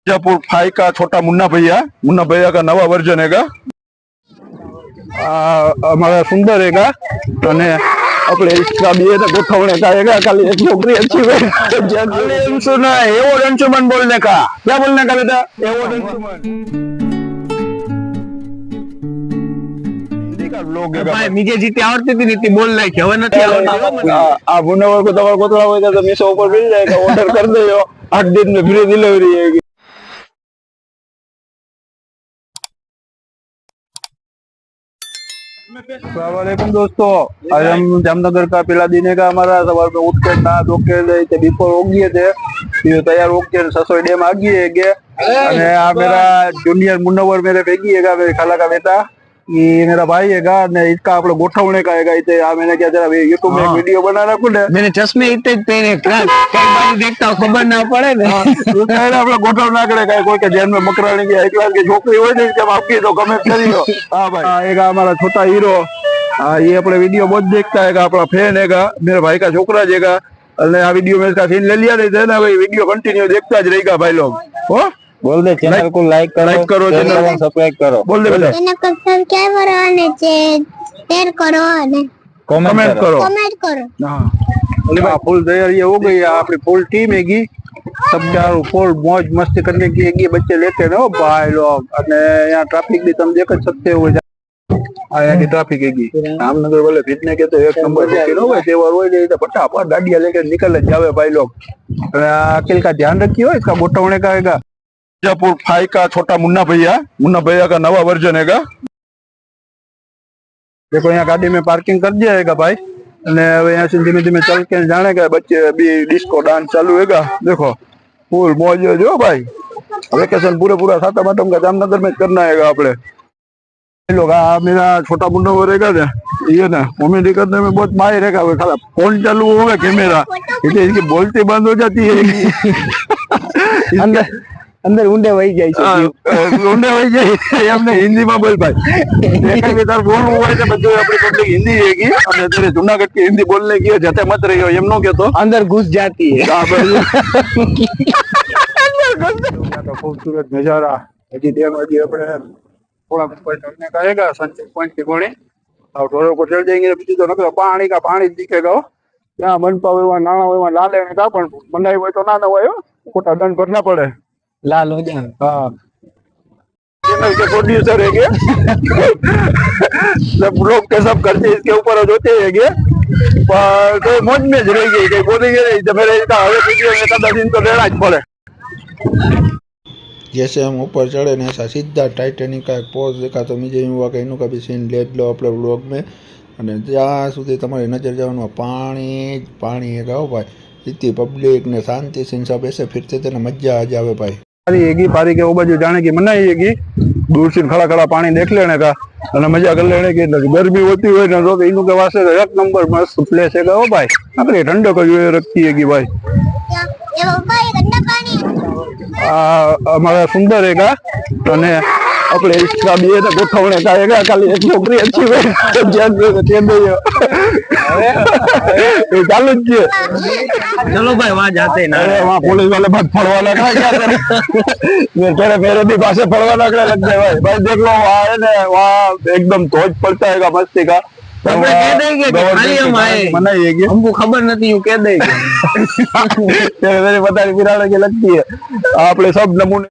Mirzapur five का छोटा मुन्ना भैया का नवा वर्जन है हमारा सुंदर है अपने इसका भी है गोठवने का है खाली एक नौकरी अच्छी है सुना एवो अंशुमन बोलने का क्या बोलने का बेटा एवो अंशुमन भाई मुझे जीते आवड़ती थी नीति बोल रही थी હવે નથી આવડતી આ મુન્નાવર को તમારો કોતરા હોય तो मीशो ऊपर मिल जाएगा ऑर्डर कर दो 8 दिन में फ्री डिलीवरी है। अस्सलामुअलैकुम दोस्तों, आज हम जामनगर का पहला दिन है हमारा। सवार में उठ के नहा धो के बिफोर हो गए थे, ये तैयार हो के ससोई डैम आ गए है। मेरा जूनियर मुन्नवर मेरे भेगी है, मेरे खाला का बेटा, ये मेरा भाई है। इसका आप लोग गोठवने का है। मैंने क्या जरा यूट्यूब में वीडियो बना रखू ने, मैंने चश्मे इतने पहने कई बार देखता हूं खबर ना पड़े ने आप लोग गोठव ना करे कोई के जेल में मकराने की 1 क्लास की छोकरी हो जाए जब आपकी तो कमेंट करी लो। हाँ भाई, एक हमारा छोटा हीरो, ये अपने वीडियो बहुत देखता है, अपना फैन है, मेरे भाई का छोकरा जेगा। आ वीडियो में इसका सीन ले लिया नहीं थे ना भाई, वीडियो कंटिन्यू देखता ज रहेगा भाई लोग। हो बोल दे चैनल को लाइक करो, चैनल को सब्सक्राइब करो, बोल दे बेटा चैनल को सब्सक्राइब करो અને शेयर करो અને कमेंट करो। हाँ, फुल तैयारी हो गई है, अपनी फुल टीम हैगी, सब चारों फुल मौज मस्ती करने की हैगी। बच्चे लेते ना भाई लोग, यहाँ ट्रैफिक भी तुम देख सकते हो, यहाँ की ट्रैफिक हैगी। रामनगर वाले फिरने के तो एक नंबर त्योहार हो जाए तो फटाफट गाड़ियां लेकर निकल जावे भाई लोग। अकेल का ध्यान रखियो, इसका गोठवने का है। मिर्जापुर फाइव का छोटा मुन्ना भैया का नवा वर्जन है। देखो यहाँ गाड़ी में पार्किंग कर दिया है भाई, यहाँ से धीमे धीमे चल के जाने का। बच्चे अभी डिस्को डांस चालू है, देखो फुल मौज जो भाई। वेकेशन पूरा सातम आठम का जामनगर में करना है अपने लोग। मेरा छोटा मुन्ना वो रहेगा ये ना, कॉमेडी करने में बहुत माहिर रहेगा। खाला फोन चालू होगा कैमरा, इसकी बोलती बंद हो जाती है। अंदर ऊंडे वही जाए ऊंडे वही जाए हमने हिंदी में बोल भाई तार बोल हुआ है बच्चों अपनी पब्लिक हिंदी रहेगी और तेरे जूनागढ़ की हिंदी बोलने की जते मत रही हो एमनो के तो अंदर घुस जाती है। खूबसूरत नजारा हजी डैम हजी अपने थोड़ा ऊपर चढ़ने का रहेगा, सनसेट पॉइंट की कोने और थोड़े को चढ़ जाएंगे बीजू तो नकरो पानी का पानी दिखेगा। ત્યાં બનતા હોય એવા નાણા હોય એવા લાલે ને કા પણ બનાવી હોય તો ના ના હોય, ખોટા દંડ ભરना पड़े। लाल हो जाए। हाँ, चैनल के प्रोड्यूसर है सब लोग के सब खर्चे इसके ऊपर होते हैं, पर तो मौज में रह गई कहीं बोलेंगे नहीं तो मेरे हवे वीडियो में कदा दिन तो लेना ज पड़े। जैसे हम ऊपर चढ़े ना ऐसा सीधा टाइटेनिक का एक पोज देखा तो मुझे यूँ हुआ कि इनू का भी सीन ले लो अपने व्लॉग में। અને જ્યાં સુધી તમારી નજર જવાનું પાણી પાણી है गाओ भाई, इतनी पब्लिक ने शांति से सब ऐसे फिरते थे ना, मजा आ जावे भाई। पारी के वो बाजू जाने की मनाई है, दूर से खड़ा खड़ा पानी देख लेने का और मजा कर लेने की। गर्मी होती हुई ना तो इनू के वास्ते एक नंबर मस्त प्लेस है वो भाई, अपनी ठंडक रखती है भाई। हमारा सुंदर है अपने इसका भी है गोठवने का है खाली एक नौकरी अच्छी है चालू ज चलो भाई वहाँ जाते ना, वहाँ पुलिस वाले बात फड़वा लगा क्या मेरे भी पासे फड़वा लगने लग गए भाई। भाई देख लो वहाँ है ना, वहाँ एकदम ध्वज पड़ता है मस्ती का। तो कह देंगे कि खाली हम आए, मनाइएगी, हमको खबर नहीं, यूँ कह देंगे। मेरी पता नहीं बिराने की लगती है। आपने सब नमूने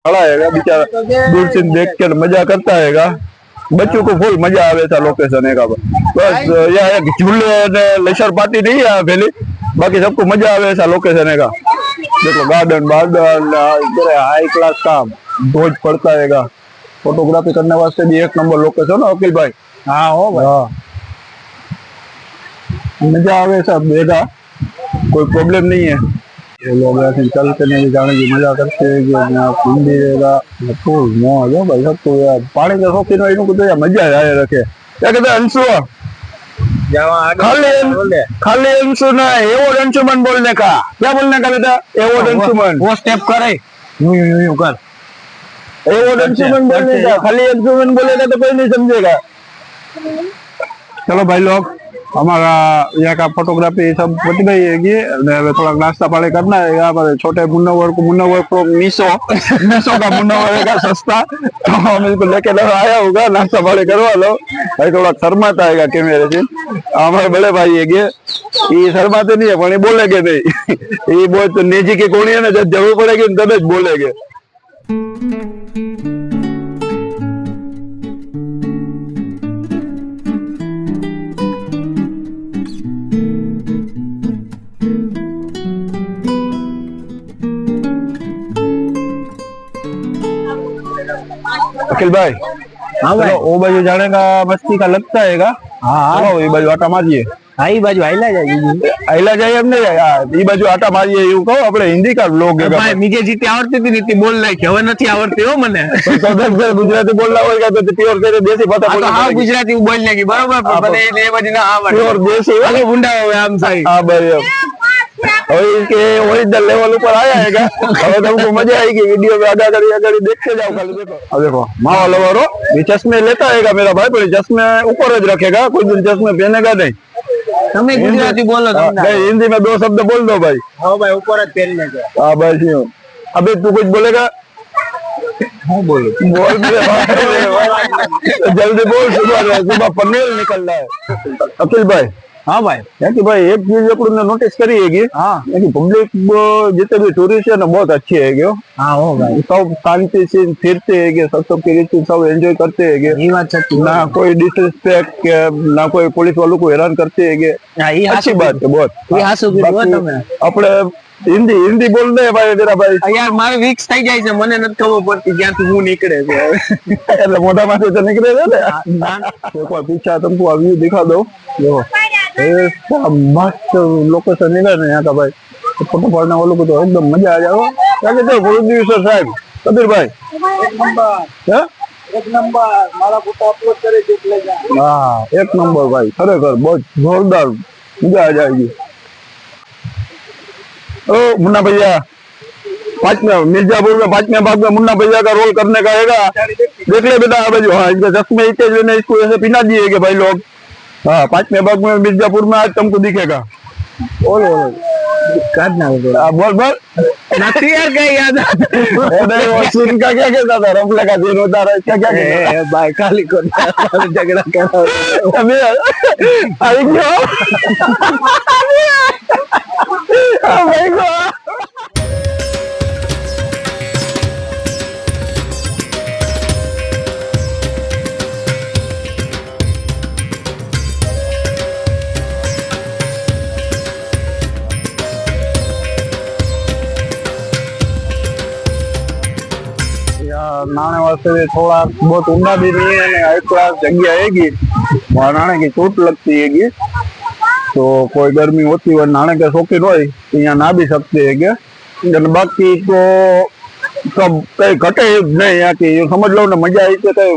खड़ा है बेचारा, दूर से देख कर मजा करता है। बच्चों को फुल मजा आवे था लोकेशन है बस। यहाँ एक झूले लेसर पार्टी नहीं है पहले, बाकी सबको मजा आवे ऐसा लोकेशन है। देखो गार्डन बार्डन हाई क्लास का ध्वज पड़ता है। फोटोग्राफी करने वास्ते भी एक नंबर लोकेशन है अखिल भाई। हाँ हो भाई, हाँ मजा आवे सब देगा, कोई प्रॉब्लम नहीं है। ये लोग ऐसे चलते नहीं जाने की मजा करते हैं कि हिंदी रहेगा फुल मौज हो भाई। सबको यार पानी का शौकीन है, इनको तो यार मजा आए रखे। क्या कहते हैं अंशु, खाली अंशु ना एवो अंशुमन बोलने का, क्या बोलने का बेटा एवो अंशुमन, वो स्टेप करे यूं कर, एवो अंशुमन बोलने का। खाली अंशुमन बोलेगा तो कोई नहीं समझेगा। चलो भाई लोग हमारा यहाँ का फोटोग्राफी सब बच गई है, थोड़ा नाश्ता पानी करना है यहाँ पर। छोटे मुन्नवर को मीशो का मुन्नवर का सस्ता, तो हम इसको लेके आया होगा, नाश्ता पानी करवा लो भाई। थोड़ा शर्माता है कैमरे से, हमारे बड़े भाई है ये शर्माते नहीं है, पर ये बोलेगे नहीं। ये बहुत निजी की कोणी है ना, जब जरूर पड़ेगी तब बोलेगे। अखिल भाई, हाँ भाई। चलो, वो बाजू जाने का मस्ती का लगता है का? हाँ, ये बाजू आटा मारिए। हाँ ई बाजू आइला जाएगी। आइला जाए એમને ઈ બાજુ આટા મારીએ એવું કહો। આપણે હિન્દી કા લોગ है ભાઈ મીજે જીતે આવડતી હતી નીતિ બોલ નાખી, હવે નથી આવડતી હો મને। તો ગુજરાતી બોલના હોય તો પ્યોર કરે દેશી ભાષા આ તો બોલે। હા ગુજરાતી બોલ નાખી બરોબર, પણ મને એ બધી ના આવડે। પ્યોર દેશી આગે ભૂંડા હવે આમ સાઈ। हाँ भाई, હવે इसके ओरिजिनल लेवल ऊपर आया है क्या? હવે तुमको मजा आएगी, वीडियो में आगे देखते जाओ। खाली देखो, अब देखो मावा लवारो ये चश्मे लेता है मेरा भाई, पर चश्मे ऊपर ज रखेगा, कोई दिन चश्मे पहनेगा नहीं। તમે ગુજરાતી બોલો તમને। भाई हिंदी में 2 शब्द बोल दो भाई। હા ભાઈ ઉપર જ પહેરીને છે। हाँ बस यूं। अबे तू कुछ बोलेगा? હું બોલું? बोल मेरे भाई। जल्दी बोल, सुबह पनीर निकल रहा है। अखिल भाई, હા ભાઈ। क्या कि भाई एक चीज अपन नोटिस करी है कि हाँ पब्लिक जितने भी टूरिस्ट है ना बहुत अच्छे है क्यों, हाँ हो भाई, सब शांति से फिरते है कि सबकी रीति सब एंजॉय करते है कि ये बात सच्ची। ना कोई डिसरिस्पेक्ट के ना कोई पुलिस वालों को हैरान करते है कि हाँ ये अच्छी बात है बहुत। ये हासु की बात है। मैं अपने हिंदी हिंदी बोल रहे भाई मेरा भाई। यार मारे वीक्स થઈ જાય છે, મને નથી ખબર પડતી ક્યાંથી હું નીકળે છે। એટલે મોટા માંથી તો નીકળે છે ને। एक बार पीछे तुमको व्यू दिखा दो, देखो ऐसा मस्त लोकेशन है ना यहाँ का भाई। तो फोटो पड़ने वालों को तो एकदम मजा आ जाएगा। क्या कहते हो प्रोड्यूसर साहब कबीर भाई? क्या? એક નંબર મારા ફોટો અપલોડ કરે છે એટલે જા। हाँ एक नंबर भाई, खरेखर बहुत जोरदार, मजा आ जाएगी। ओ मुन्ना भैया, 5वें मिर्जापुर में 5वें भाग में मुन्ना भैया का रोल करने का हैगा, देख ले बेटा। अब जो हाँ इनके चश्मे इतने लेने इसको ऐसे पिना दिए कि भाई लोग। हाँ 5वें भाग में मिर्जापुर में आज तुमको दिखेगा। बोलो કાઢ ના બોલ। बोल बोल। નથી યાર કઈ યાદ। अरे वो सीन का क्या कहता था, रफले का सीन होता रहा, क्या क्या कहता એ ભાઈ ખાલી કોને ઝઘડા કરાવ। था? अबे आई क्यों? Oh my God. नाने वास्ते थोड़ा बहुत ऊंडा भी नहीं है, हाई क्लास जगह हैगी, वहाँ नाने की चोट लगती हैगी, तो कोई गर्मी होती है नाने के शौकीन हो तो यहाँ ना भी सकते है क्या। बाकी तो सब कई घटे नहीं यहाँ की, समझ लो ना मजा आई तो कई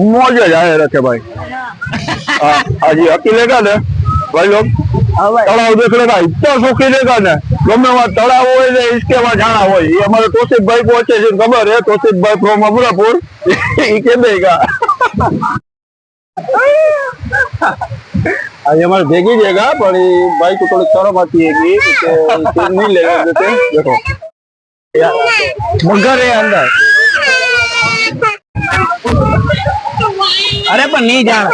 मौज आए रखे भाई। आज अकेले का ना भाई लोग तलाव देख लेगा, इतना शौकीन है ना, गमे वहाँ तलाव हो इसके वहाँ जाना हो। ये हमारे तोसिफ भाई को अच्छे से खबर है, तोसिफ भाई फ्रॉम अमरापुर, ये कह देगा। आज हमारे भेगी देगा, पर भाई को थोड़ी शर्म आती है कि नहीं ले देते। देखो मगर है अंदर। અરે પણ નહીં જાણ,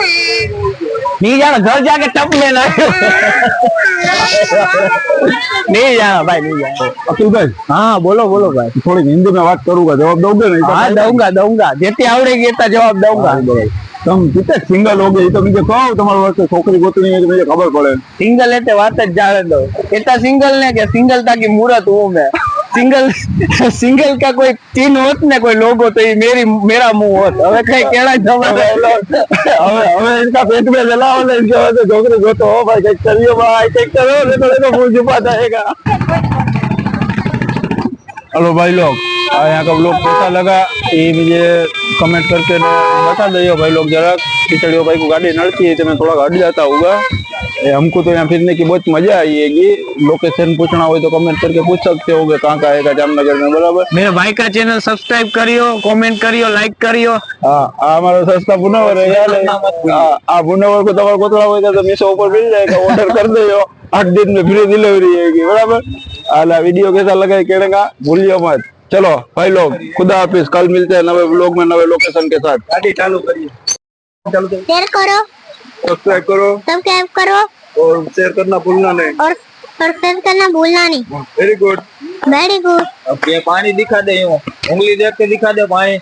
નહીં જાણ, ઘર જાકે ટપ લેના। નહીં જાણ ભાઈ, નહીં જાણ। अखिल भाई, हाँ बोलो बोलो भाई। थोड़ी हिंदी में बात करूंगा, जवाब दोगे नहीं? हाँ दूंगा दूंगा, જેટલી આવડેगी એટલા જવાબ दूंगा। तुम कितने सिंगल हो गए तो मुझे कहो, तुम्हारे वास्ते छोकरी गोतनी है तो मुझे खबर पड़े। સિંગલ એટલે વાત જ જાણે દો। એટલા સિંગલ ને કે સિંગલતા की मूरत हूँ मैं। सिंगल सिंगल का कोई चिन्ह होत ने कोई लोगो तो ये मेरा मुंह होत। હવે કઈ કેળા જમાને હવે इसका पेट में जलाओ ना, इसके वजह से छोकरी गोतो हो भाई, कहीं करियो भाई, कहीं करो नहीं तो देखो मुंह छुपा जाएगा। हेलो भाई लोग, यहाँ का ब्लॉग कैसा लगा ये मुझे कमेंट करके बता दो भाई लोग। जरा खिचड़ियों भाई को गाड़ी नड़ती है तो मैं थोड़ा हट जाता होगा, हमको तो यहाँ फिरने की बहुत मजा आई है। लोकेशन पूछना हो तो कमेंट करके पूछ सकते हो कि कहाँ आएगा जामनगर में, बराबर। मेरे भाई का चैनल सब्सक्राइब करियो, कमेंट करियो, लाइक करियो। हाँ, हमारा सस्ता भुनावर है यार। हाँ, भुनावर को तुम्हारा कोतला होगा तो मीशो ऊपर मिल जाएगा, ऑर्डर कर दो, 8 दिन में फ्री डिलीवरी है, बराबर। आला वीडियो कैसा लगा कहने का भूलियो मत। चलो भाई लोग, खुदा हाफिज, कल मिलते हैं नवे व्लॉग में नवे लोकेशन के साथ। गाड़ी चालू करिए, शेयर करो, सब्सक्राइब करो और शेयर करना भूलना नहीं। और शेयर करना भूलना नहीं। Very good. Very good. अब ये पानी दिखा दे, यूं उंगली देख के दिखा दे पानी।